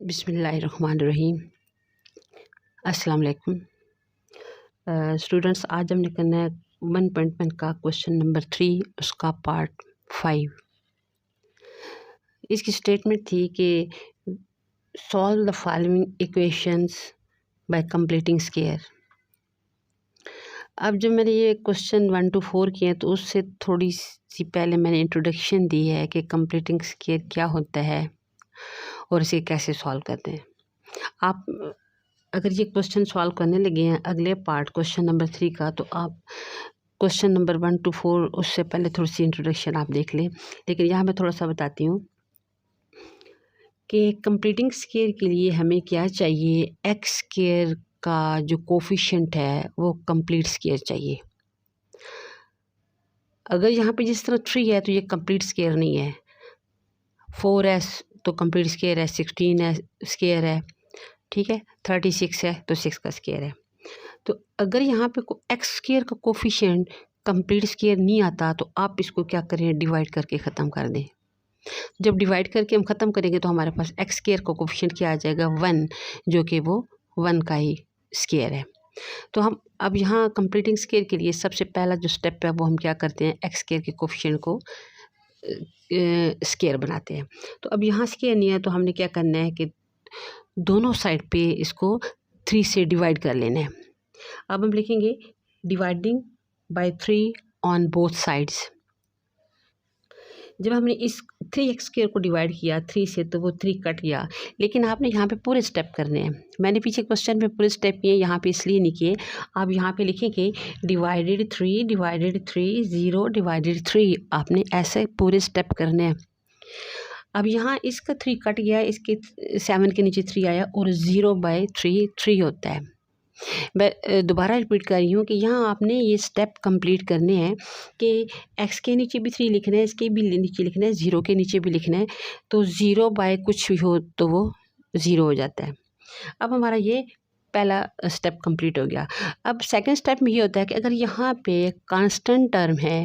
बिस्मिल्लाहिर्रहमानिर्रहीम। अस्सलाम वालेकुम स्टूडेंट्स। आज हमने करना है 1.1 का क्वेश्चन नंबर 3, उसका पार्ट 5। इसकी स्टेटमेंट थी कि solve the following equations bye completing square. अब जब मैंने ये क्वेश्चन 1 to 4 किए तो उससे थोड़ी सी पहले मैंने इंट्रोडक्शन दी है कि कंप्लीटिंग स्क्वायर क्या होता है और इसे कैसे सॉल्व करते हैं। आप अगर ये क्वेश्चन सॉल्व करने लगे हैं अगले पार्ट क्वेश्चन नंबर 3 का, तो आप क्वेश्चन नंबर 1 to 4 उससे पहले थोड़ी सी इंट्रोडक्शन आप देख लें। लेकिन यहाँ मैं थोड़ा सा बताती हूँ कि कंप्लीटिंग स्क्वायर के लिए हमें क्या चाहिए। एक्स स्क्वायर का जो कोफिशिएंट है वो कंप्लीट स्क्वायर चाहिए। अगर यहाँ पे जिस तरह 3 है तो ये कंप्लीट स्क्वायर नहीं है। 4s तो कंप्लीट स्क्वायर है, 16 है स्क्वायर है, ठीक है, 36 है तो 6 का स्क्वायर है। तो अगर यहाँ पे एक्स स्क्वायर का कोफिशिएंट कंप्लीट स्क्वायर नहीं आता तो आप इसको क्या करें, डिवाइड करके ख़त्म कर दें। जब डिवाइड करके हम ख़त्म करेंगे तो हमारे पास एक्स स्क्वायर का कोफिशिएंट क्या आ जाएगा, 1, जो कि वो 1 का ही स्क्वायर है। तो हम अब यहाँ कंप्लीटिंग स्क्वायर के लिए सबसे पहला जो स्टेप है वो हम क्या करते हैं, एक्स स्क्वायर के कोफिशिएंट को स्क्वायर बनाते हैं। तो अब यहाँ स्क्वायर नहीं है तो हमने क्या करना है कि दोनों साइड पे इसको 3 से डिवाइड कर लेना है। अब हम लिखेंगे dividing by 3 on both sides. जब हमने इस 3x स्क्वायर को डिवाइड किया 3 से तो वो 3 कट गया, लेकिन आपने यहाँ पे पूरे स्टेप करने हैं। मैंने पीछे क्वेश्चन में पूरे स्टेप किए, यहाँ पे इसलिए नहीं किए। आप यहाँ पे लिखेंगे डिवाइडेड 3 0 डिवाइडेड 3। आपने ऐसे पूरे स्टेप करने हैं। अब यहाँ इसका 3 कट गया, इसके 7 के नीचे 3 आया और 0/3 3 होता है। मैं दोबारा रिपीट कर रही हूँ कि यहाँ आपने ये स्टेप कंप्लीट करने हैं कि एक्स के नीचे भी 3 लिखना है, इसके भी नीचे लिखना है, 0 के नीचे भी लिखना है। तो 0 कुछ भी हो तो वो 0 हो जाता है। अब हमारा ये पहला स्टेप कंप्लीट हो गया। अब सेकंड स्टेप में ये होता है कि अगर यहाँ पे कांस्टेंट टर्म है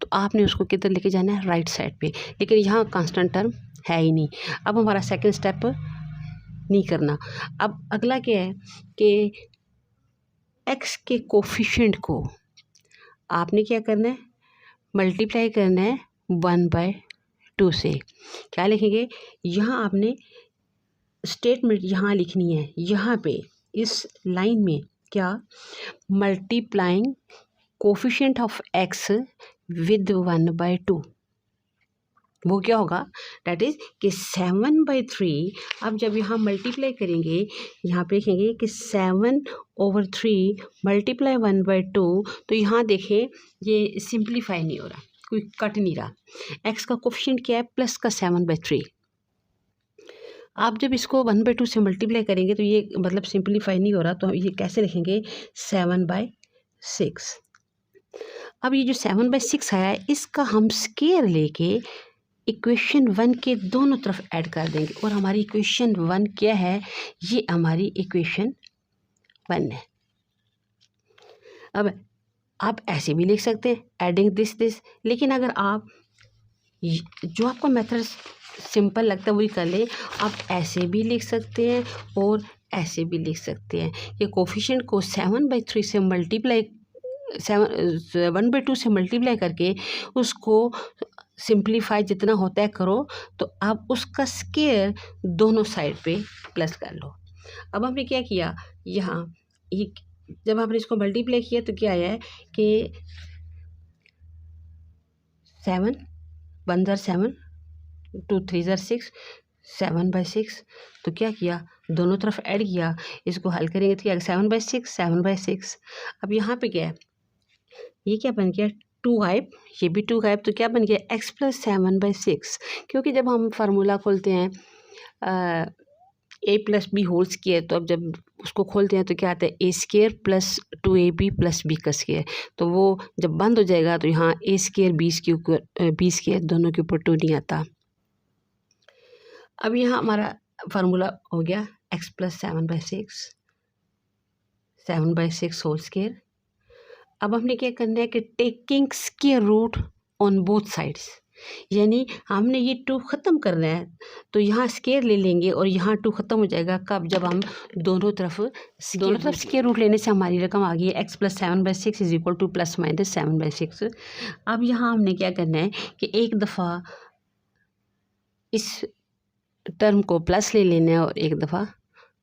तो आपने उसको किधर लेके जाना है, राइट साइड पे। लेकिन यहाँ कांस्टेंट टर्म है ही नहीं। अब हमारा सेकंड स्टेप नहीं करना। अब अगला क्या है कि एक्स के कोफिशिएंट को आपने क्या करना है, मल्टीप्लाई करना है 1/2 से। क्या लिखेंगे, यहाँ आपने स्टेटमेंट यहाँ लिखनी है, यहाँ पे इस लाइन में क्या, multiplying coefficient of x with 1/2। वो क्या होगा, डैट इज़ कि 7/3। अब जब यहाँ मल्टीप्लाई करेंगे, यहाँ पे लिखेंगे कि 7/3 मल्टीप्लाई 1/2। तो यहाँ देखें ये सिंप्लीफाई नहीं हो रहा, कोई कट नहीं रहा। एक्स का कोफिशिएंट क्या है, प्लस का 7/3। आप जब इसको 1/2 से मल्टीप्लाई करेंगे तो ये मतलब सिंप्लीफाई नहीं हो रहा, तो ये कैसे लिखेंगे, 7/6। अब ये जो 7/6 आया है इसका हम स्क्वायर लेके इक्वेशन 1 के दोनों तरफ ऐड कर देंगे। और हमारी इक्वेशन 1 क्या है, ये हमारी इक्वेशन 1 है। अब आप ऐसे भी लिख सकते हैं, एडिंग दिस। लेकिन अगर आप जो आपको मेथड सिंपल लगता है वही कर ले। आप ऐसे भी लिख सकते हैं और ऐसे भी लिख सकते हैं। ये कोफिशिएंट को 7/3 से मल्टीप्लाई 1/2 से मल्टीप्लाई करके उसको सिंप्लीफाई जितना होता है करो, तो आप उसका स्क्वायर दोनों साइड पे प्लस कर लो। अब हमने क्या किया, यहाँ ये जब आपने इसको मल्टीप्लाई किया तो क्या आया है कि 7 1 ज़र 7 2 3 ज़र 6 7/6। तो क्या किया, दोनों तरफ ऐड किया, इसको हल करेंगे तो क्या 7/6। अब यहाँ पे क्या है, ये क्या बन गया, 2 गायब, ये भी 2 गायब। तो क्या बन गया, x + 7/6। क्योंकि जब हम फार्मूला खोलते हैं a + b होल स्क्वायर, तो अब जब उसको खोलते हैं तो क्या आता है, a² + 2ab + b का स्क्वायर। तो वो जब बंद हो जाएगा तो यहाँ a² b² दोनों के ऊपर 2 नहीं आता। अब यहाँ हमारा फार्मूला हो गया x + 7/6 होल स्क्वायर। अब हमने क्या करना है कि taking square root on both sides. यानी हमने ये 2 ख़त्म करना है, तो यहाँ स्क्वायर ले लेंगे और यहाँ 2 ख़त्म हो जाएगा कब, जब हम दोनों तरफ स्क्वायर रूट लेने से हमारी रकम आ गई है x + 7/6 = ±7/6। अब यहाँ हमने क्या करना है कि एक दफ़ा इस टर्म को प्लस ले लेना है और एक दफ़ा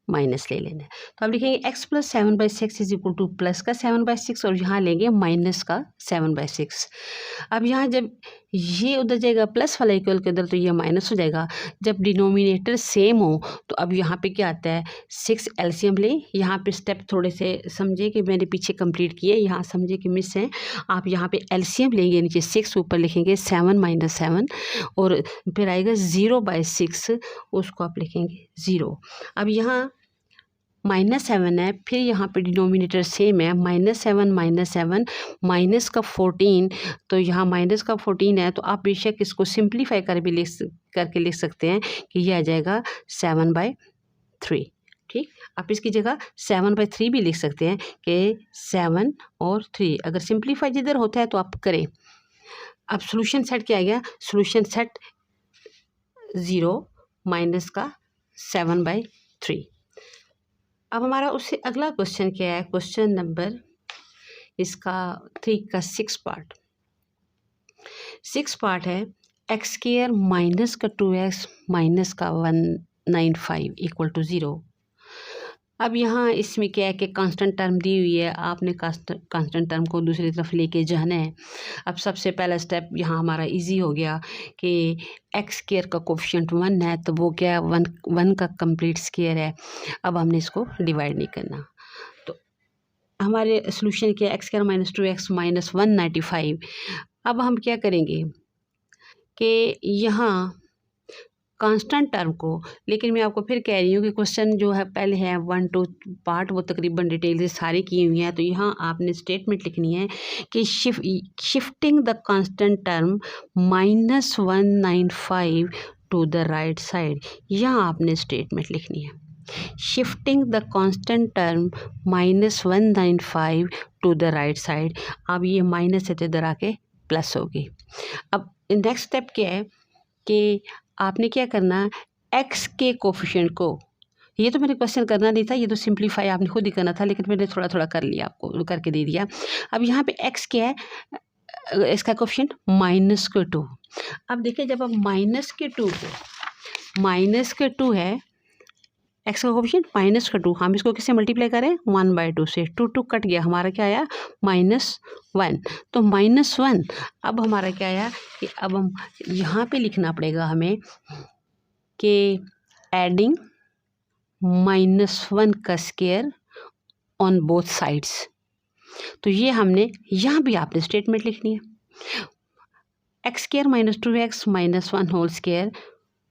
माइनस ले लेना है। तो अब लिखेंगे x + 7/6 = प्लस का 7/6 और यहाँ लेंगे माइनस का 7/6। अब यहाँ जब ये उधर जाएगा प्लस वाला इक्वल के उधर, तो ये माइनस हो जाएगा। जब डिनोमिनेटर सेम हो तो अब यहाँ पे क्या आता है, 6 एलसीएम लें। यहाँ पे स्टेप थोड़े से समझे कि मैंने पीछे कंप्लीट किए, यहाँ समझे कि मिस हैं। आप यहाँ पे एलसीएम लेंगे, नीचे 6 ऊपर लिखेंगे 7 - 7 और फिर आएगा 0/6, उसको आप लिखेंगे 0। अब यहाँ -7 है, फिर यहाँ पे डिनोमिनेटर सेम है, -7 - 7 माइनस का 14, तो यहाँ माइनस का 14 है, तो आप बेशक इसको सिंप्लीफाई करके लिख सकते हैं कि यह आ जाएगा 7/3। ठीक, आप इसकी जगह 7/3 भी लिख सकते हैं कि 7 और 3। अगर सिंप्लीफाई जिधर होता है तो आप करें। अब सोल्यूशन सेट क्या आ गया, सोल्यूशन सेट 0 माइनस का 7/3। अब हमारा उससे अगला क्वेश्चन क्या है, क्वेश्चन नंबर इसका 3 का 6 पार्ट। 6 पार्ट है x² माइनस का 2x माइनस का 195 = 0। अब यहाँ इसमें क्या है कि कांस्टेंट टर्म दी हुई है, आपने कांस्टेंट टर्म को दूसरी तरफ लेके जाना है। अब सबसे पहला स्टेप यहाँ हमारा इजी हो गया कि x² का कोफिशिएंट 1 है, तो वो क्या 1 का कंप्लीट स्क्वायर है। अब हमने इसको डिवाइड नहीं करना, तो हमारे सोल्यूशन क्या है, x² - 2x - 195। अब हम क्या करेंगे कि यहाँ कांस्टेंट टर्म को, लेकिन मैं आपको फिर कह रही हूँ कि क्वेश्चन जो है पहले है 1 2 पार्ट, वो तकरीबन डिटेल से सारी की हुई हैं। तो यहाँ आपने स्टेटमेंट लिखनी है कि shifting the constant term -195 to the right side. यहाँ आपने स्टेटमेंट लिखनी है, shifting the constant term -195 to the right side. अब ये माइनस है तो इधर आके प्लस होगी। अब नेक्स्ट स्टेप क्या है कि आपने क्या करना, x के कोफिशिएंट को, ये तो मैंने क्वेश्चन करना नहीं था, ये तो सिंप्लीफाई आपने खुद ही करना था, लेकिन मैंने थोड़ा थोड़ा कर लिया, आपको करके दे दिया। अब यहाँ पे x क्या है, इसका कोफिशिएंट -2। अब देखिए जब आप -2 है, x का कोफिशिएंट -2, हम इसको किससे मल्टीप्लाई करें 1/2 से, 2 कट गया, हमारा क्या आया -1। तो -1 अब हमारा क्या आया कि अब हम यहाँ पे लिखना पड़ेगा हमें कि एडिंग -1 का स्क्वायर ऑन बोथ साइड्स। तो ये हमने यहाँ भी आपने स्टेटमेंट लिखनी है, x² - 2x - 1 whole square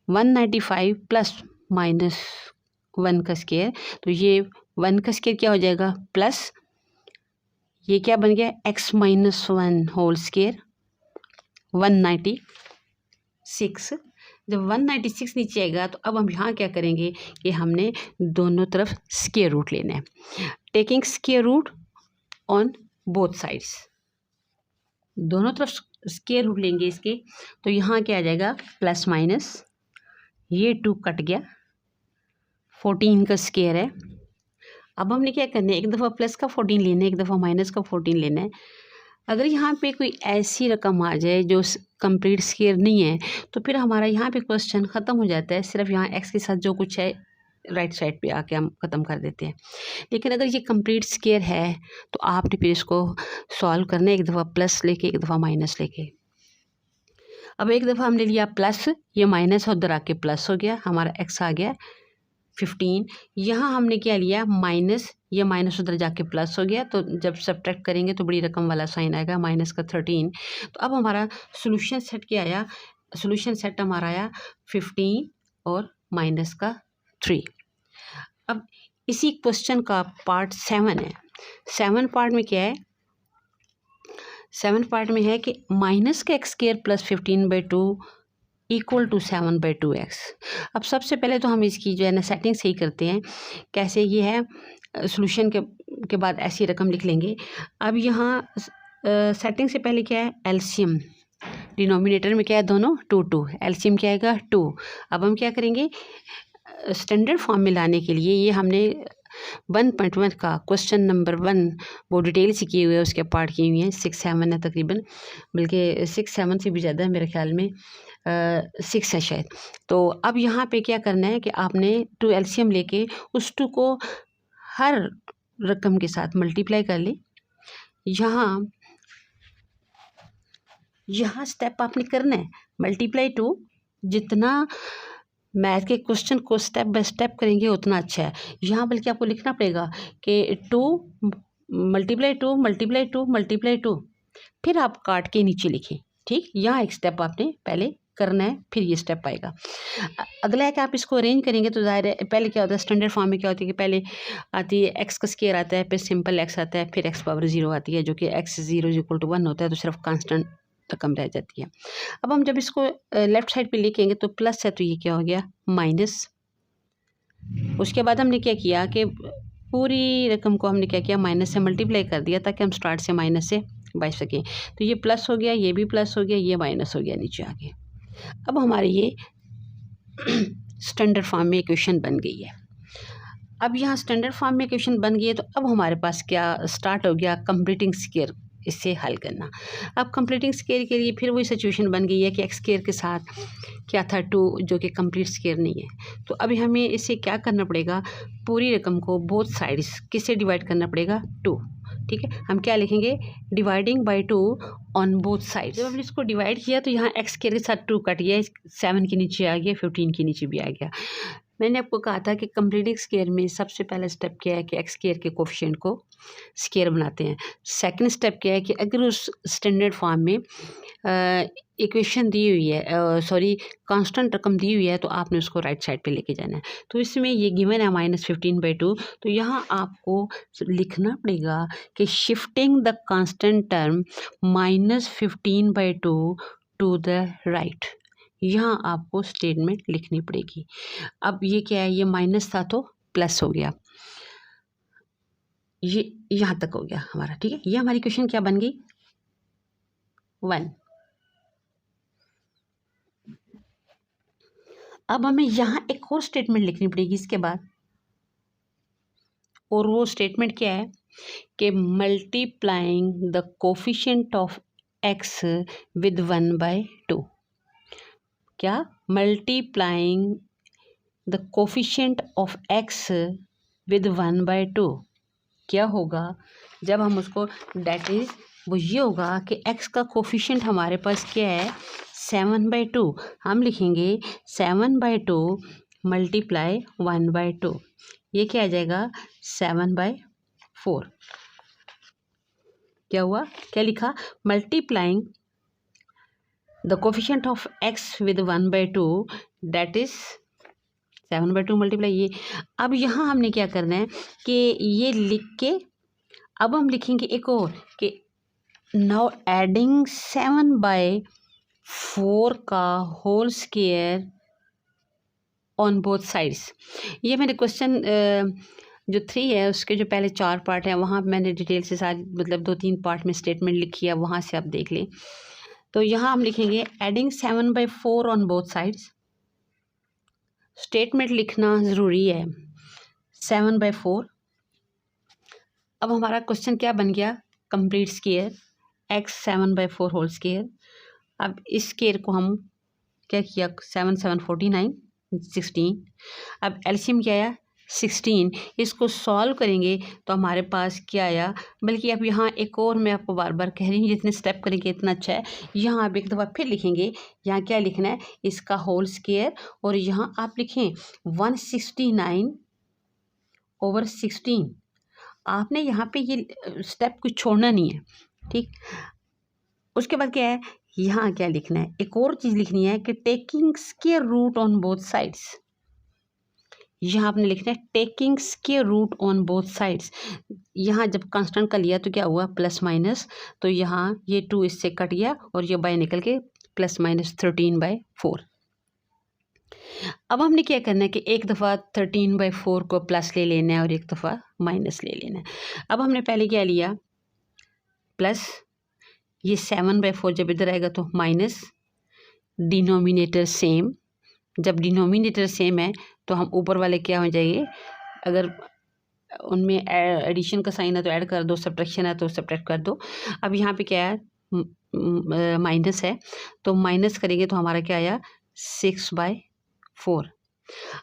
195 plus -1 का स्क्वायर। तो ये 1 का स्क्वायर क्या हो जाएगा प्लस, ये क्या बन गया x - 1 होल स्क्वायर 196। जब 196 नीचे आएगा तो अब हम यहाँ क्या करेंगे कि हमने दोनों तरफ स्क्वायर रूट लेना है, taking square root on both sides. दोनों तरफ स्क्वायर रूट लेंगे इसके, तो यहाँ क्या आ जाएगा प्लस माइनस, ये 2 कट गया, 14 का स्क्वायर है। अब हमने क्या करना है, एक दफ़ा प्लस का 14 लेना है, एक दफ़ा माइनस का 14 लेना है। अगर यहाँ पे कोई ऐसी रकम आ जाए जो कंप्लीट स्क्वायर नहीं है, तो फिर हमारा यहाँ पे क्वेश्चन ख़त्म हो जाता है। सिर्फ यहाँ x के साथ जो कुछ है राइट साइड पे आके हम ख़त्म कर देते हैं। लेकिन अगर ये कंप्लीट स्क्वायर है तो आपने फिर इसको सॉल्व करना है, एक दफ़ा प्लस लेके एक दफ़ा माइनस लेके। अब एक दफ़ा हमने लिया प्लस, ये माइनस उधर आके प्लस हो गया, हमारा x आ गया 15। यहाँ हमने क्या लिया माइनस, ये माइनस उधर जाके प्लस हो गया, तो जब सब्ट्रैक्ट करेंगे तो बड़ी रकम वाला साइन आएगा माइनस का 13। तो अब हमारा सोल्यूशन सेट क्या आया, सोल्यूशन सेट हमारा आया 15 और माइनस का 3। अब इसी क्वेश्चन का पार्ट 7 है। 7 पार्ट में क्या है, 7 पार्ट में है कि माइनस का x² प्लस 15/2 = 7/2x। अब सबसे पहले तो हम इसकी जो है ना सेटिंग सही करते हैं। कैसे, ये है सोल्यूशन के बाद ऐसी रकम लिख लेंगे। अब यहाँ सेटिंग से पहले क्या है एलसीएम, डिनोमिनेटर में क्या है दोनों 2 2, एलसीएम क्या आएगा 2। अब हम क्या करेंगे, स्टैंडर्ड फॉर्म में लाने के लिए ये हमने 1.1 का क्वेश्चन नंबर 1 वो डिटेल से किए हुए हैं, उसके पार्ट किए हुए हैं 6-7 है तकरीबन, बल्कि 6-7 से भी ज़्यादा है मेरे ख्याल में, 6 है शायद। तो अब यहाँ पे क्या करना है कि आपने 2 एलसीएम लेके उस 2 को हर रकम के साथ मल्टीप्लाई कर ले। यहाँ स्टेप आपने करना है मल्टीप्लाई 2, जितना मैथ के क्वेश्चन को स्टेप बाय स्टेप करेंगे उतना अच्छा है। यहाँ बल्कि आपको लिखना पड़ेगा कि 2 मल्टीप्लाई 2 मल्टीप्लाई 2 मल्टीप्लाई 2, फिर आप काट के नीचे लिखें। ठीक, यहाँ एक स्टेप आपने पहले करना है, फिर ये स्टेप आएगा। अगला है कि आप इसको अरेंज करेंगे तो ज़ाहिर है पहले क्या होता है, स्टैंडर्ड फॉर्म में क्या होती है कि पहले आती है एक्स का स्क्वायर आता है, फिर सिंपल एक्स आता है, फिर एक्स पावर 0 आती है, जो कि एक्स 0 = 1 होता है, तो सिर्फ कांस्टेंट रकम रह जाती है। अब हम जब इसको लेफ्ट साइड पे लिखेंगे तो प्लस है, तो ये क्या हो गया माइनस। उसके बाद हमने क्या किया कि पूरी रकम को हमने क्या किया, माइनस से मल्टीप्लाई कर दिया ताकि हम स्टार्ट से माइनस से बाई सकें। तो ये प्लस हो गया, ये भी प्लस हो गया, ये माइनस हो गया नीचे आगे। अब हमारे ये स्टैंडर्ड फॉर्म में इक्वेशन बन गई है। अब यहाँ स्टैंडर्ड फॉर्म में इक्वेशन बन गई है, तो अब हमारे पास क्या स्टार्ट हो गया, कंप्लीटिंग स्क्वायर इससे हल करना। अब कंप्लीटिंग स्क्वायर के लिए फिर वही सिचुएशन बन गई है कि एक्स स्क्वायर के साथ क्या था 2, जो कि कंप्लीट स्क्वायर नहीं है। तो अभी हमें इसे क्या करना पड़ेगा, पूरी रकम को बोथ साइड्स किससे डिवाइड करना पड़ेगा, 2। ठीक है, हम क्या लिखेंगे, dividing by 2 on both side. जब हमने इसको डिवाइड किया तो यहाँ एक्स स्क्वायर के साथ 2 कट गया, 7 के नीचे आ गया, 15 के नीचे भी आ गया। मैंने आपको कहा था कि कंप्लीटिंग स्क्वायर में सबसे पहला स्टेप क्या है कि एक्स स्क्वायर के कोफिशिएंट को स्क्वायर बनाते हैं। सेकंड स्टेप क्या है कि अगर उस स्टैंडर्ड फॉर्म में इक्वेशन दी हुई है, सॉरी कांस्टेंट रकम दी हुई है, तो आपने उसको राइट साइड पे लेके जाना है। तो इसमें ये गिवन है -15/2, तो यहाँ आपको लिखना पड़ेगा कि shifting the constant term -15/2 to the right. यहाँ आपको स्टेटमेंट लिखनी पड़ेगी। अब ये क्या है, ये माइनस था तो प्लस हो गया, ये यहाँ तक हो गया हमारा। ठीक है, ये हमारी क्वेश्चन क्या बन गई, 1। अब हमें यहाँ एक और स्टेटमेंट लिखनी पड़ेगी इसके बाद, और वो स्टेटमेंट क्या है कि multiplying the coefficient of x with 1/2। क्या, multiplying the coefficient of x with 1/2 क्या होगा, जब हम उसको डेट इज वो ये होगा कि x का कोफिशिएंट हमारे पास क्या है 7/2, हम लिखेंगे 7/2 मल्टीप्लाई 1/2, ये क्या आ जाएगा 7/4। क्या हुआ, क्या लिखा, multiplying the coefficient of x with 1/2 that is 7/2 multiply ये। अब यहाँ हमने क्या करना है कि ये लिख के अब हम लिखेंगे एक और कि नाउ एडिंग 7/4 का whole square on both sides. ये मैंने क्वेश्चन जो 3 है उसके जो पहले 4 पार्ट हैं वहाँ मैंने डिटेल से सारी मतलब 2-3 पार्ट में स्टेटमेंट लिखी है, वहाँ से आप देख लें। तो यहाँ हम लिखेंगे adding 7/4 on both sides. Statement लिखना ज़रूरी है 7/4। अब हमारा क्वेश्चन क्या बन गया, complete square x 7/4 whole square. अब इस स्क्वायर को हम क्या किया, 7 7 49 16। अब एलसीएम क्या आया 16, इसको सॉल्व करेंगे तो हमारे पास क्या आया, बल्कि अब यहाँ एक और मैं आपको बार बार कह रही हूँ जितने स्टेप करेंगे इतना अच्छा है। यहाँ आप एक दफ़ा फिर लिखेंगे, यहाँ क्या लिखना है इसका होल स्क्वायर, और यहाँ आप लिखें 169/16। आपने यहाँ पे ये स्टेप कुछ छोड़ना नहीं है। ठीक, उसके बाद क्या है, यहाँ क्या लिखना है, एक और चीज़ लिखनी है कि taking square root on both sides. यहाँ आपने लिखना है taking square root on both sides. यहाँ जब कांस्टेंट का लिया तो क्या हुआ प्लस माइनस, तो यहाँ ये 2 इससे कट गया और ये बाय निकल के +-13/4। अब हमने क्या करना है कि एक दफ़ा 13/4 को प्लस ले लेना है और एक दफ़ा माइनस ले लेना है। अब हमने पहले क्या लिया प्लस, ये 7/4 जब इधर आएगा तो माइनस, डिनोमिनेटर सेम, जब डिनोमिनेटर सेम है तो हम ऊपर वाले क्या हो जाएंगे, अगर उनमें एडिशन का साइन है तो ऐड कर दो, सब्ट्रैक्शन है तो सब्ट्रैक्ट कर दो। अब यहाँ पे क्या है, माइनस है तो माइनस करेंगे तो हमारा क्या आया 6/4।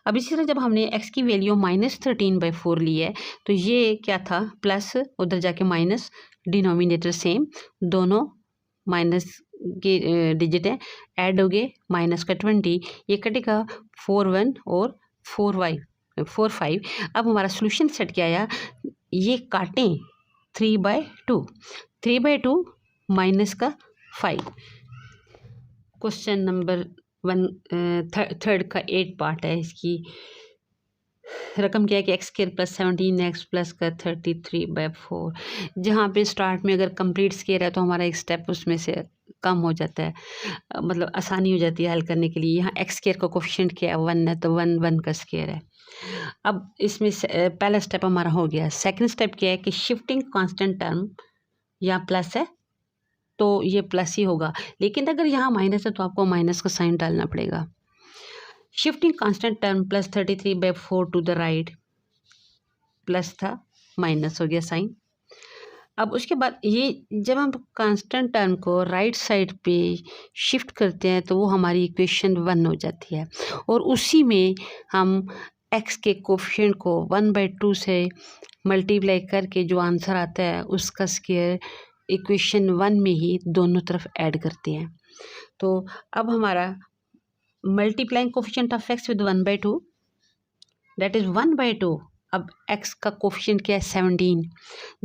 अब इसी तरह जब हमने x की वैल्यू -13/4 ली है तो ये क्या था प्लस, उधर जाके माइनस, डिनोमिनेटर सेम, दोनों माइनस के डिजिट है, ऐड हो गए, माइनस का 20, ये कटेगा 4/1 और 4/5। अब हमारा सोल्यूशन सेट क्या आया, ये काटें 3/2, 3/2 माइनस का 5। क्वेश्चन नंबर 1 थर्ड का 8 पार्ट है, इसकी रकम क्या है कि x² + 17x प्लस का 33/4। जहाँ पे स्टार्ट में अगर कंप्लीट स्क्वायर है तो हमारा एक स्टेप उसमें से कम हो जाता है, मतलब आसानी हो जाती है हल करने के लिए। यहाँ x² का कोफिशिएंट क्या है 1 है तो 1 का स्क्वायर है। अब इसमें पहला स्टेप हमारा हो गया। सेकंड स्टेप क्या है कि शिफ्टिंग कांस्टेंट टर्म यहाँ प्लस है तो ये प्लस ही होगा, लेकिन अगर यहाँ माइनस है तो आपको माइनस का साइन डालना पड़ेगा। Shifting constant term plus 33/4 to the right, plus था माइनस हो गया साइन। अब उसके बाद ये जब हम कांस्टेंट टर्म को राइट साइड पे शिफ्ट करते हैं तो वो हमारी इक्वेशन 1 हो जाती है, और उसी में हम x के कोफिशिएंट को 1/2 से मल्टीप्लाई करके जो आंसर आता है उसका स्क्वायर इक्वेशन 1 में ही दोनों तरफ ऐड करते हैं। तो अब हमारा multiplying coefficient of x with 1/2 that is 1/2। अब x का कोफिशिएंट क्या है 17,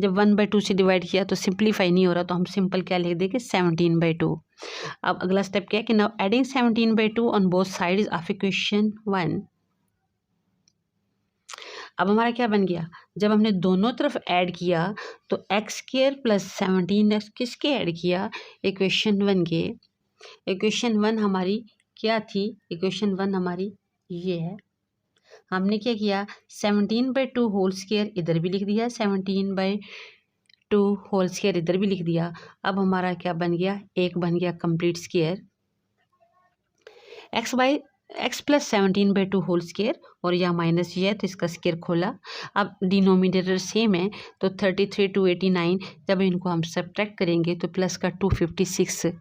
जब 1/2 से डिवाइड किया तो सिंप्लीफाई नहीं हो रहा तो हम सिंपल क्या लिख देंगे 17/2। अब अगला स्टेप क्या है कि now adding 17/2 on both sides of equation 1। अब हमारा क्या बन गया, जब हमने दोनों तरफ ऐड किया तो x² + 17x किसके ऐड किया, इक्वेशन 1 के। इक्वेशन 1 हमारी क्या थी, इक्वेशन 1 हमारी ये है। हमने क्या किया 17/2 होल स्क्वायर इधर भी लिख दिया, 17/2 होल स्क्वायर इधर भी लिख दिया। अब हमारा क्या बन गया, एक बन गया complete square, x + 17/2 whole square, और यहाँ माइनस ये है तो इसका स्क्वायर खोला। अब डिनोमिनेटर सेम है तो 33 to 89, जब इनको हम सब्ट्रैक्ट करेंगे तो प्लस का 256।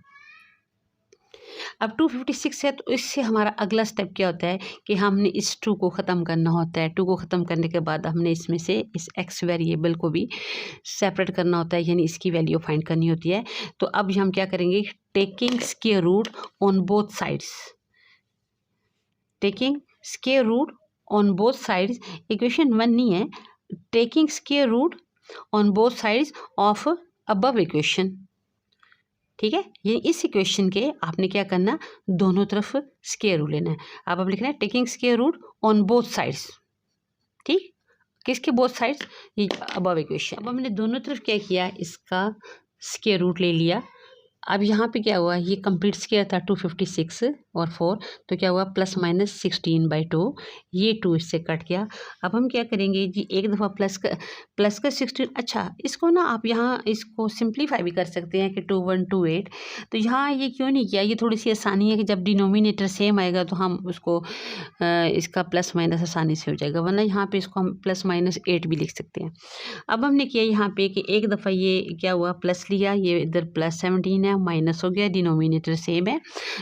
अब 256 है तो इससे हमारा अगला स्टेप क्या होता है कि हमने इस 2 को ख़त्म करना होता है। 2 को ख़त्म करने के बाद हमने इसमें से इस x वेरिएबल को भी सेपरेट करना होता है, यानी इसकी वैल्यू फाइंड करनी होती है। तो अब हम क्या करेंगे, taking square root on both sides, taking square root on both sides, equation 1 नहीं है, taking square root on both sides of above equation. ठीक है, ये इस इक्वेशन के आपने क्या करना, दोनों तरफ स्क्वायर रूट लेना है। अब लिखना है taking square root on both sides. ठीक, किसके बोथ साइड्स, ये अबव इक्वेशन। अब हमने दोनों तरफ क्या किया, इसका स्क्वायर रूट ले लिया। अब यहाँ पे क्या हुआ, ये कंप्लीट स्क्वायर था 256 और 4, तो क्या हुआ +-16/2, ये 2 इससे कट गया। अब हम क्या करेंगे जी, एक दफ़ा प्लस का 16, अच्छा इसको ना आप यहाँ इसको सिंप्लीफाई भी कर सकते हैं कि 2128। तो यहाँ ये क्यों नहीं किया, ये थोड़ी सी आसानी है कि जब डिनोमिनेटर सेम आएगा तो हम उसको इसका प्लस माइनस आसानी से हो जाएगा, वरना यहाँ पे इसको हम +-8 भी लिख सकते हैं। अब हमने किया यहाँ पे कि एक दफ़ा ये क्या हुआ प्लस लिया, ये इधर +17 है, माइनस हो गया, डिनोमिनेटर सेम है,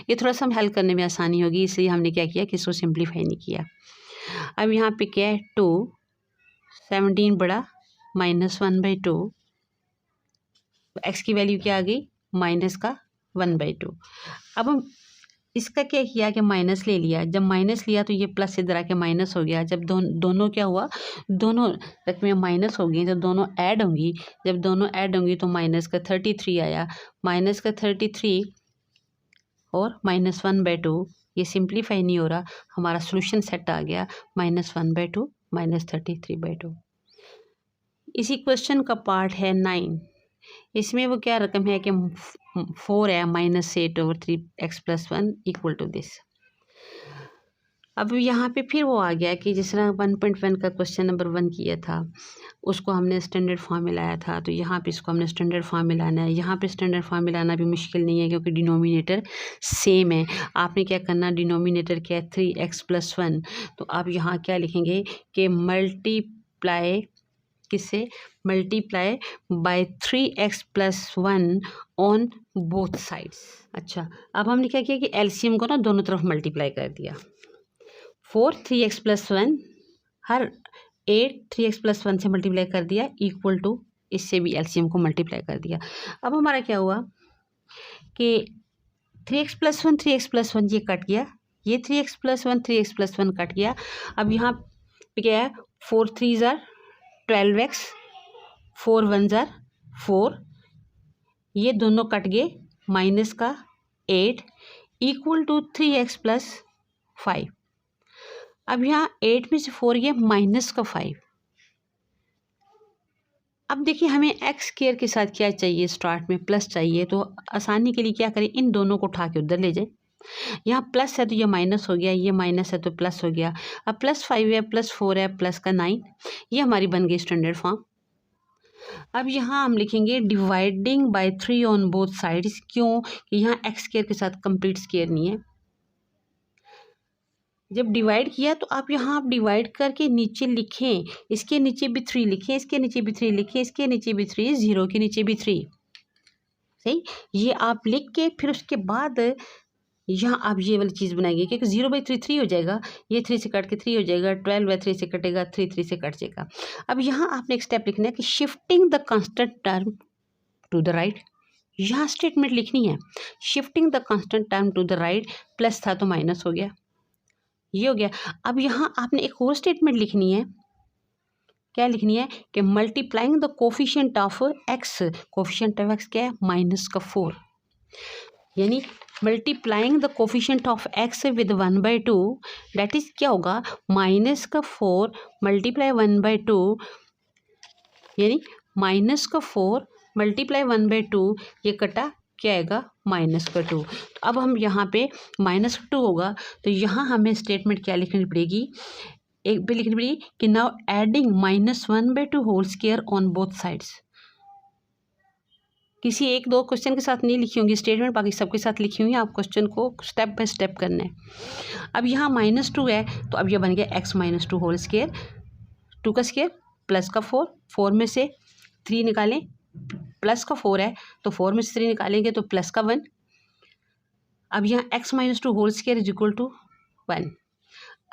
ये थोड़ा सा हम हल करने में आसानी होगी, इसलिए हमने क्या किया कि इसको सिंप्लीफाई नहीं किया। अब यहाँ पे क्या है 2, 17 बड़ा -1/2, x की वैल्यू क्या आ गई माइनस का 1/2। अब हम इसका क्या किया कि माइनस ले लिया, जब माइनस लिया तो ये प्लस इधर आके माइनस हो गया। जब दोनों क्या हुआ, दोनों रकमें माइनस हो गई, जब दोनों ऐड होंगी, जब दोनों ऐड होंगी तो माइनस का 33 आया, माइनस का 33 और -1/2, ये सिंप्लीफाई नहीं हो रहा, हमारा सोल्यूशन सेट आ गया -1/2 -33/2। इसी क्वेश्चन का पार्ट है 9, इसमें वो क्या रकम है कि 4 है -8/3 x + 1 = दिस। अब यहाँ पे फिर वो आ गया कि जिस तरह 1.1 का क्वेश्चन नंबर 1 किया था, उसको हमने स्टैंडर्ड फॉर्म में लाया था, तो यहाँ पे इसको हमने स्टैंडर्ड फॉर्म में लाना है। यहाँ पे स्टैंडर्ड फॉर्म में लाना भी मुश्किल नहीं है क्योंकि डिनोमिनेटर सेम है। आपने क्या करना, डिनोमिनेटर क्या है 3x + 1, तो आप यहाँ क्या लिखेंगे कि मल्टीप्लाई किससे, multiply by 3x + 1 on both sides. अच्छा, अब हमने क्या किया कि एलसीएम को ना दोनों तरफ मल्टीप्लाई कर दिया। 4 3x + 1 हर 8 3x + 1 से मल्टीप्लाई कर दिया इक्वल टू, इससे भी एलसीएम को मल्टीप्लाई कर दिया। अब हमारा क्या हुआ कि 3x + 1 3x + 1 ये कट गया, ये 3x + 1 3x + 1 कट गया। अब यहाँ पे क्या है, 4 3 = 12x, 4 1 = 4, ये दोनों कट गए, माइनस का 8 इक्वल टू 3x + 5। अब यहाँ 8 में से 4 गया, माइनस का 5। अब देखिए हमें एक्स स्क्वायर के साथ क्या चाहिए, स्टार्ट में प्लस चाहिए, तो आसानी के लिए क्या करें, इन दोनों को उठा के उधर ले जाए। यहाँ प्लस है तो ये माइनस हो गया, ये माइनस है तो प्लस हो गया। अब +5 है, +4 है, प्लस का 9, ये हमारी बन गई स्टैंडर्ड फॉर्म। अब यहाँ हम लिखेंगे dividing by 3 on both sides. क्यों कि यहाँ एक्स स्क्वायर के साथ कंप्लीट स्क्वायर नहीं है। जब डिवाइड किया तो आप यहाँ आप डिवाइड करके नीचे लिखें, इसके नीचे भी 3 लिखें, इसके नीचे भी 3 लिखें, इसके नीचे भी 3, 0 के नीचे भी 3। सही, ये आप लिख के फिर उसके बाद यहाँ आप ये वाली चीज़ बनाएंगे क्योंकि 0/3 3 हो जाएगा, ये 3 से कट के 3 हो जाएगा, 12/3 से कटेगा, 3 से कट जाएगा। अब यहाँ आपने एक स्टेप लिखना है कि shifting the constant term to the right. यहाँ स्टेटमेंट लिखनी है, shifting the constant term to the right, plus था तो माइनस हो गया, ये हो गया। अब यहाँ आपने एक और स्टेटमेंट लिखनी है, क्या लिखनी है कि multiplying the coefficient of x, coefficient of x क्या है, -4, यानी multiplying the coefficient of x with 1/2, that is क्या होगा, -4 × 1/2, यानी -4 × 1/2, ये कटा क्या आएगा, -2। तो अब हम यहाँ पे -2 होगा, तो यहाँ हमें स्टेटमेंट क्या लिखनी पड़ेगी, एक पे लिखनी पड़ेगी कि now adding -1/2 whole square on both sides. किसी एक दो क्वेश्चन के साथ नहीं लिखी होंगी स्टेटमेंट, बाकी सबके साथ लिखी हुई है, आप क्वेश्चन को स्टेप बाय स्टेप करना है। अब यहाँ -2 है तो अब ये बन गया x - 2 होल स्क्वायर, 2 का स्क्वायर प्लस का 4, 4 में से 3 निकालें, प्लस का 4 है तो 4 में से 3 निकालेंगे तो प्लस का 1। अब यहाँ x - 2 whole square is equal to 1।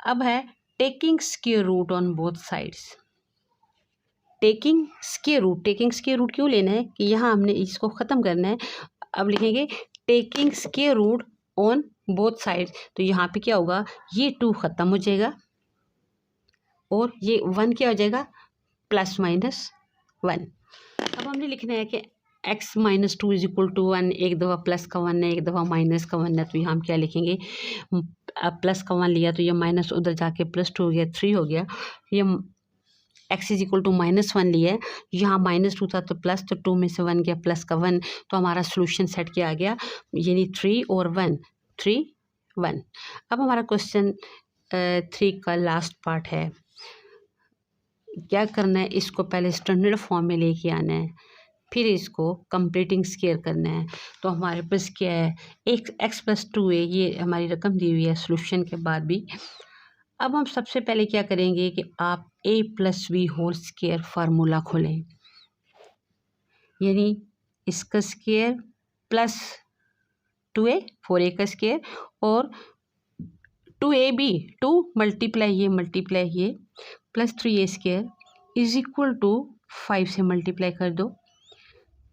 अब है taking square root on both sides. Taking square root क्यों लेना है कि यहाँ हमने इसको ख़त्म करना है। अब लिखेंगे taking square root on both sides, तो यहाँ पे क्या होगा, ये 2 ख़त्म हो जाएगा और ये 1 क्या हो जाएगा, ±1। अब हमने लिखना है कि x - 2 इज इक्वल टू 1, एक दफ़ा प्लस का 1 है, एक दफ़ा माइनस का 1 है, तो यहाँ हम क्या लिखेंगे, अब प्लस का 1 लिया तो ये माइनस उधर जाके +2 हो गया, 3 हो गया। ये x इज इक्वल टू -1 लिया है, यहाँ -2 था तो प्लस, तो 2 में से 1 गया, प्लस का 1, तो हमारा सोल्यूशन सेट क्या आ गया, यानी 3 और 1, 3 1। अब हमारा क्वेश्चन 3 का लास्ट पार्ट है। क्या करना है, इसको पहले स्टैंडर्ड फॉर्म में लेके आना है, फिर इसको कंप्लीटिंग स्क्वायर करना है। तो हमारे पास क्या है, एक x + 2 है, ये हमारी रकम दी हुई है सोल्यूशन के बाद भी। अब हम सबसे पहले क्या करेंगे कि आप a + b whole square formula खोलें, यानी इसका स्क्वायर प्लस 2a, 4a का स्क्वायर, और 2ab 2 मल्टीप्लाई ये plus 3a square is equal to 5 से मल्टीप्लाई कर दो,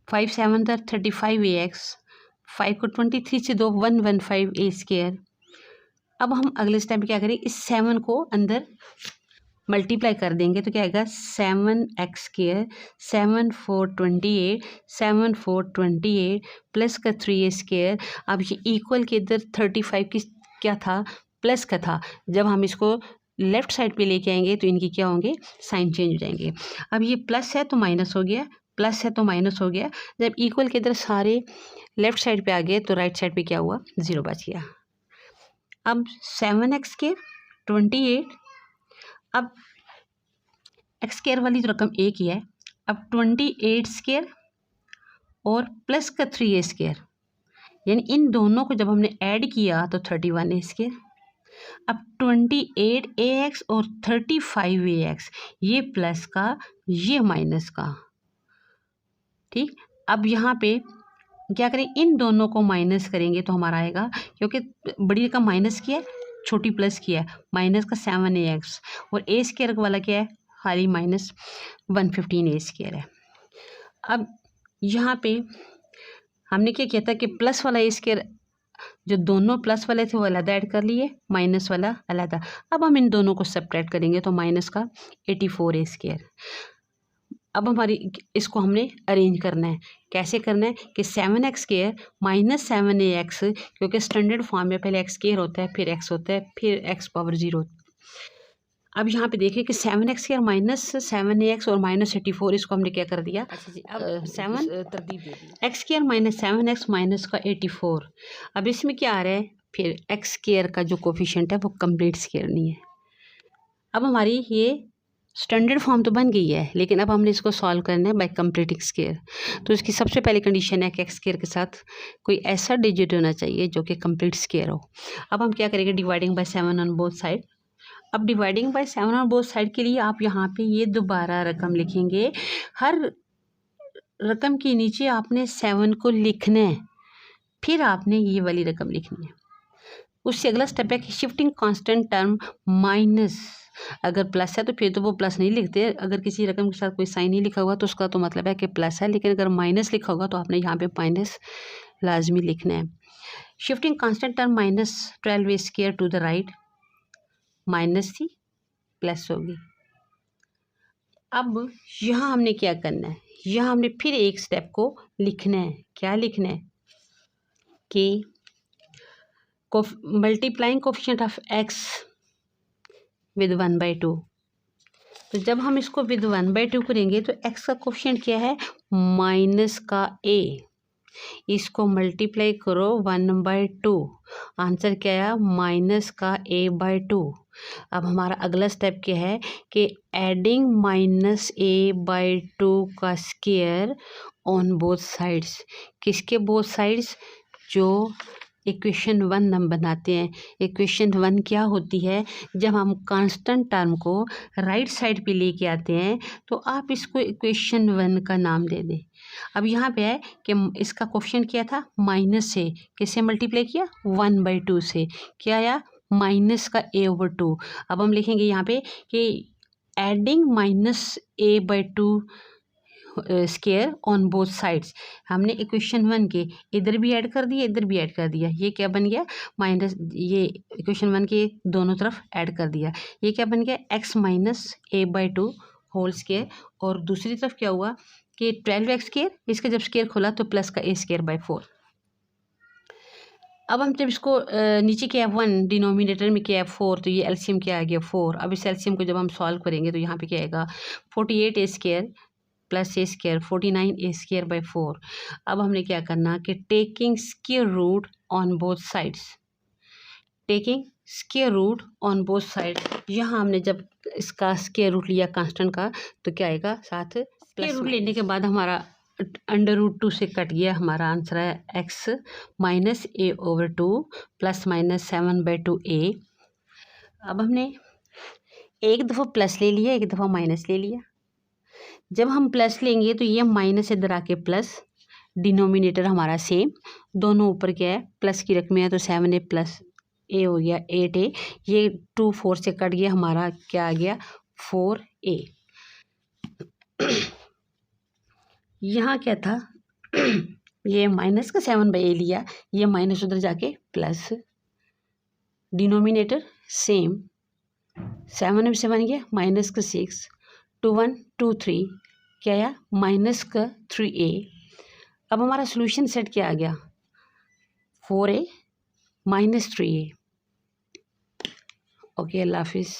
5 7 35ax, 5 को 23 से दो 115a स्क्वायर। अब हम अगले स्टेप में क्या करें, इस 7 को अंदर मल्टीप्लाई कर देंगे तो क्या आएगा, 7x स्क्वायर, 7 4 28, 7 4 28 प्लस का 3a स्क्वायर। अब ये इक्वल के इधर 35 की क्या था, प्लस का था, जब हम इसको लेफ्ट साइड पे लेके आएंगे तो इनकी क्या होंगे, साइन चेंज हो जाएंगे। अब ये प्लस है तो माइनस हो गया, प्लस है तो माइनस हो गया, जब इक्वल के इधर सारे लेफ्ट साइड पे आ गए तो राइट साइड पे क्या हुआ, 0 बच गया। अब 7x स्क्वायर 28, अब एक्स स्क्वायर वाली तो रकम एक ही है, अब 28 स्क्वायर और प्लस का 3a स्क्वायर, यानी इन दोनों को जब हमने ऐड किया तो 31a स्क्वायर। अब 28ax और 35ax, ये प्लस का ये माइनस का, ठीक। अब यहाँ पे क्या करें, इन दोनों को माइनस करेंगे तो हमारा आएगा, क्योंकि बड़ी रकम माइनस की है, छोटी प्लस की है, माइनस का 7ax और a स्क्वायर वाला क्या है, खाली माइनस 115a स्क्वायर है। अब यहाँ पे हमने क्या किया था कि प्लस वाला a स्क्वायर, जो दोनों प्लस वाले थे वो अलग ऐड कर लिए, माइनस वाला अलग। अब हम इन दोनों को सब्ट्रैक्ट करेंगे तो माइनस का 84a स्क्वायर। अब हमारी इसको हमने अरेंज करना है, कैसे करना है कि 7x स्क्वायर माइनस 7ax, क्योंकि स्टैंडर्ड फॉर्म में पहले x स्क्वायर होता है, फिर x होता है, फिर x पावर 0। अब यहाँ पे देखिए कि 7x स्क्वायर माइनस 7ax और माइनस 84, इसको हमने क्या कर दिया, अच्छा जी, अब 7 तरतीब दे दी। X square minus 7x minus का 84। अब इसमें क्या आ रहा है, फिर एक्स स्क्वायर का जो कोफिशिएंट है वो कंप्लीट स्क्वायर नहीं है। अब हमारी ये स्टैंडर्ड फॉर्म तो बन गई है, लेकिन अब हमने इसको सॉल्व करना है बाय कंप्लीटिंग स्क्वायर। तो इसकी सबसे पहली कंडीशन है कि एक्स स्क्वायर के साथ कोई ऐसा डिजिट होना चाहिए जो कि कंप्लीट स्क्वायर हो। अब हम क्या करेंगे, dividing by 7 on both side. अब dividing by 7 on both side के लिए आप यहाँ पे ये दोबारा रकम लिखेंगे, हर रकम के नीचे आपने 7 को लिखना है, फिर आपने ये वाली रकम लिखनी है। उससे अगला स्टेप है कि शिफ्टिंग कांस्टेंट टर्म माइनस, अगर प्लस है तो फिर तो वो प्लस नहीं लिखते, अगर किसी रकम के साथ कोई साइन नहीं लिखा हुआ तो उसका तो मतलब है कि प्लस है, लेकिन अगर माइनस लिखा होगा तो आपने यहाँ पे माइनस लाजमी लिखना है। Shifting constant term minus 12a square to the right, minus थी प्लस होगी। अब यहाँ हमने क्या करना है, यहाँ हमने फिर एक स्टेप को लिखना है। क्या लिखना है कि multiplying coefficient of x with 1/2। तो जब हम इसको विद 1/2 करेंगे तो x का कोफिशिएंट क्या है, माइनस का a, इसको मल्टीप्लाई करो 1/2, आंसर क्या है, माइनस का a/2। अब हमारा अगला स्टेप क्या है कि एडिंग माइनस a/2 का स्क्वायर ऑन बोथ साइड्स। किसके बोथ साइड्स, जो इक्वेशन 1 हम बनाते हैं। इक्वेशन 1 क्या होती है, जब हम कांस्टेंट टर्म को राइट साइड पे लेके आते हैं तो आप इसको इक्वेशन 1 का नाम दे दें। अब यहाँ पे है कि इसका कोफिशिएंट क्या था, माइनस से किससे मल्टीप्लाई किया, 1/2 से, क्या आया, माइनस का a/2। अब हम लिखेंगे यहाँ पे कि adding minus a/2 square on both sides. हमने इक्वेशन 1 के इधर भी ऐड कर दिया, इधर भी ऐड कर दिया, ये क्या बन गया, माइनस, ये इक्वेशन 1 के दोनों तरफ ऐड कर दिया, ये क्या बन गया, x minus a/2 whole square. और दूसरी तरफ क्या हुआ कि 12x स्क्वायर, इसका जब स्क्वायर खोला तो प्लस का a स्क्वायर बाय 4। अब हम जब इसको नीचे क्या है 1, डिनोमिनेटर में क्या है 4, तो ये एलसीएम क्या आ गया 4। अब इस एलसीएम को जब हम सॉल्व करेंगे तो यहाँ पे क्या आएगा, 48a square plus a square 49a square by 4। अब हमने क्या करना कि taking square root on both sides, taking square root on both side. यहाँ हमने जब इसका स्क्वायर रूट लिया कांस्टेंट का तो क्या आएगा, साथ स्क्वायर रूट लेने के बाद हमारा √2 से कट गया, हमारा आंसर है x minus a/2 plus minus 7/2a। अब हमने एक दफ़ा प्लस ले लिया, एक दफ़ा माइनस ले लिया। जब हम प्लस लेंगे तो ये माइनस इधर आके प्लस, डिनोमिनेटर हमारा सेम, दोनों ऊपर क्या है प्लस की रकमें है, तो 7a प्लस a हो गया 8a, ये 2 4 से कट गया, हमारा क्या आ गया 4a। यहाँ क्या था ये माइनस का 7/a लिया, ये माइनस उधर जाके प्लस, डिनोमिनेटर सेम, 7 में से बन गया माइनस का 6, 2 1 2 3, क्या आया माइनस का 3a। अब हमारा सोल्यूशन सेट क्या आ गया, 4a माइनस 3a। ओके, अल्लाह हाफिज़।